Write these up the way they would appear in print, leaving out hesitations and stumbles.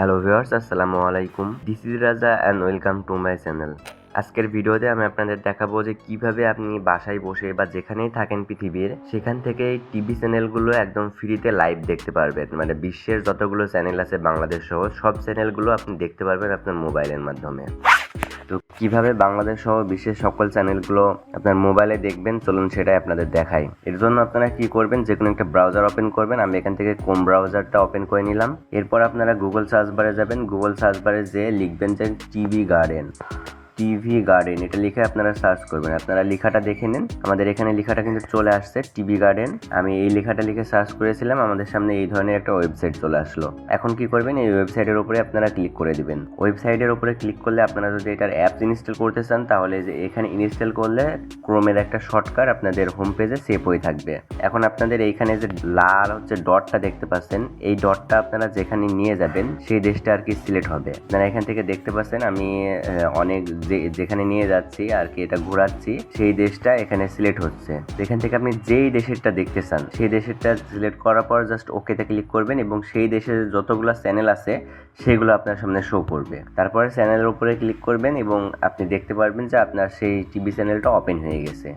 Hello viewers, আসসালামু আলাইকুম। This is রাজা and welcome to my channel. আজকের ভিডিওতে আমি আপনাদের দেখাবো যে কিভাবে আপনি বাসায় বসে বা যেখানেই থাকেন পৃথিবীর সেখান থেকে টিভি চ্যানেলগুলো একদম ফ্রিতে লাইভ দেখতে পারবেন। মানে বিশ্বের যতগুলো চ্যানেল আছে বাংলাদেশ সহ সব চ্যানেলগুলো আপনি দেখতে পারবেন আপনার মোবাইলের মাধ্যমে। তো কিভাবে বাংলাদেশ সহ বিশ্বের সকল চ্যানেলগুলো আপনার মোবাইলে দেখবেন, চলুন সেটাই আপনাদের দেখাই। এর জন্য আপনারা কি করবেন, যে কোনো একটা ব্রাউজার ওপেন করবেন। আমি এখান থেকে ক্রোম ব্রাউজারটা ওপেন করে নিলাম। এরপর আপনারা গুগল সার্চ বারে যাবেন। গুগল সার্চ বারে যেয়ে লিখবেন যে টিভি গার্ডেন, এটা লিখে আপনারা সার্চ করবেন। আপনারা লেখাটা দেখে নিন, আমাদের এখানে লেখাটা কিন্তু চলে আসছে টিভি গার্ডেন। আমি এই লেখাটা লিখে সার্চ করেছিলাম, আমাদের সামনে এই ধরনের একটা ওয়েবসাইট চলে আসলো। এখন কি করবেন, এই ওয়েবসাইটের উপরে আপনারা ক্লিক করে দিবেন। ওয়েবসাইটের উপরে ক্লিক করলে আপনারা যদি এটার অ্যাপস ইনস্টল করতে চান, তাহলে যে এখানে ইনস্টল করলে ক্রোমের একটা শর্টকাট আপনাদের হোম পেজে সেভ হয়ে থাকবে। এখন আপনাদের এইখানে যে লাল ডটটা দেখতে পাচ্ছেন, এই ডটটা আপনারা যেখানে নিয়ে যাবেন সেই দেশটা আর কি সিলেক্ট হবে। আপনারা এখান থেকে দেখতে পাচ্ছেন আমি অনেক যেখানে নিয়ে যাচ্ছি আর কি, এটা ঘোরাচ্ছি, সেই দেশটা এখানে সিলেক্ট হচ্ছে। এখান থেকে আপনি যেই দেশেরটা দেখতে চান সেই দেশেরটা সিলেক্ট করার পর জাস্ট ওকেতে ক্লিক করবেন এবং সেই দেশের যতগুলো চ্যানেল আছে সেগুলো আপনার সামনে শো করবে। তারপরে চ্যানেলের উপরে ক্লিক করবেন এবং আপনি দেখতে পারবেন যে আপনার সেই টিভি চ্যানেলটা ওপেন হয়ে গেছে।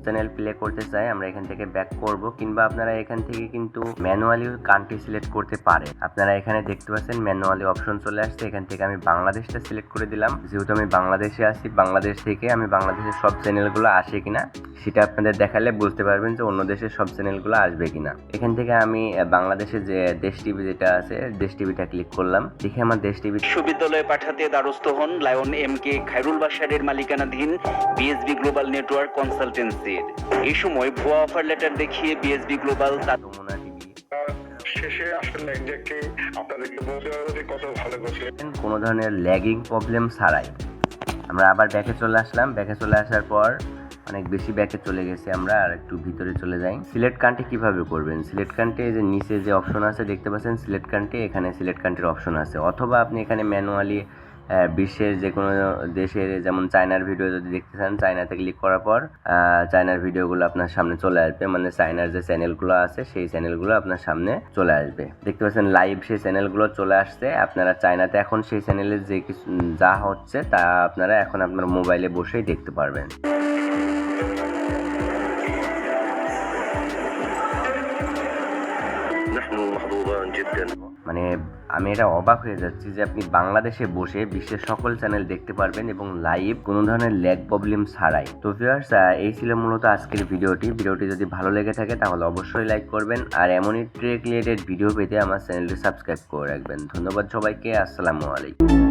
চ্যানেল প্লে করতে চাই, আমরা এখান থেকে ব্যাক করব, কিংবা আপনারা এখান থেকে কিন্তু ম্যানুয়ালি কান্ট্রি সিলেক্ট করতে পারেন। আপনারা এখানে দেখতে পাচ্ছেন ম্যানুয়ালি অপশন চলে আসছে। এখান থেকে আমি বাংলাদেশটা সিলেক্ট করে দিলাম। যেহেতু আমি বাংলাদেশে আছি, বাংলাদেশ থেকে আমি বাংলাদেশের সব চ্যানেলগুলো আসে কিনা সেটা আপনাদের দেখালে বুঝতে পারবেন যে অন্য দেশের সব চ্যানেলগুলো আসবে কিনা। এখান থেকে আমি বাংলাদেশের যে দেশ টিভি যেটা আছে, দেশ টিভিটা ক্লিক করলাম। দেখে আমার দেশ টিভি বিশ্ববিদ্যালয়ে পাঠাতে দ্বারস্থ হন লায়ন এম কে খায়রুল বাশারের মালিকানাধীন বিএসবি গ্লোবাল নেটওয়ার্ক কনসালটেন্সির। এই সময় ভুয়া অফার লেটার দেখিয়ে বিএসবি গ্লোবাল যমুনা টিভি শেষে আসলে এক্স্যাক্টলি আপনাদেরকে বলতে পারবো যে কত ভালো করছে। কোনো ধরনের ল্যাগিং প্রবলেম ছাড়াই আমরা আবার ব্যাকে চলে আসলাম। ব্যাকে চলে আসার পর অনেক বেশি ব্যাকে চলে গেছে, আমরা আর একটু ভিতরে চলে যাই। সিলেক্ট কান্ট্রি কিভাবে করবেন, সিলেক্ট কান্ট্রি যে নিচে যে অপশন আছে দেখতে পাচ্ছেন সিলেক্ট কান্ট্রি, এখানে সিলেক্ট কান্ট্রির অপশন আছে। অথবা আপনি এখানে ম্যানুয়ালি বিশ্বের যে কোনো দেশের, যেমন চায়নার ভিডিও যদি দেখতে চান, চায়নাতে ক্লিক করার পর চায়নার ভিডিওগুলো আপনার সামনে চলে আসবে। মানে চায়নার যে চ্যানেলগুলো আছে সেই চ্যানেলগুলো আপনার সামনে চলে আসবে। দেখতে পাচ্ছেন লাইভ সেই চ্যানেলগুলো চলে আসছে। আপনারা চায়নাতে এখন সেই চ্যানেলের যে কিছু যা হচ্ছে তা আপনারা এখন আপনার মোবাইলে বসেই দেখতে পারবেন। মানে আমি এটা অবাক হয়ে যাচ্ছি যে আপনি বাংলাদেশে বসে বিশ্বের সকল চ্যানেল দেখতে পারবেন এবং লাইভ, কোনো ধরনের ল্যাগ প্রবলেম ছাড়াই। তো ভিউয়ার্স, এই ছিল মূলত আজকের ভিডিওটি যদি ভালো লেগে থাকে তাহলে অবশ্যই লাইক করবেন, আর এমনই ট্রেক রিলেটেড ভিডিও পেতে আমার চ্যানেলটি সাবস্ক্রাইব করে রাখবেন। ধন্যবাদ সবাইকে, আসসালামু আলাইকুম।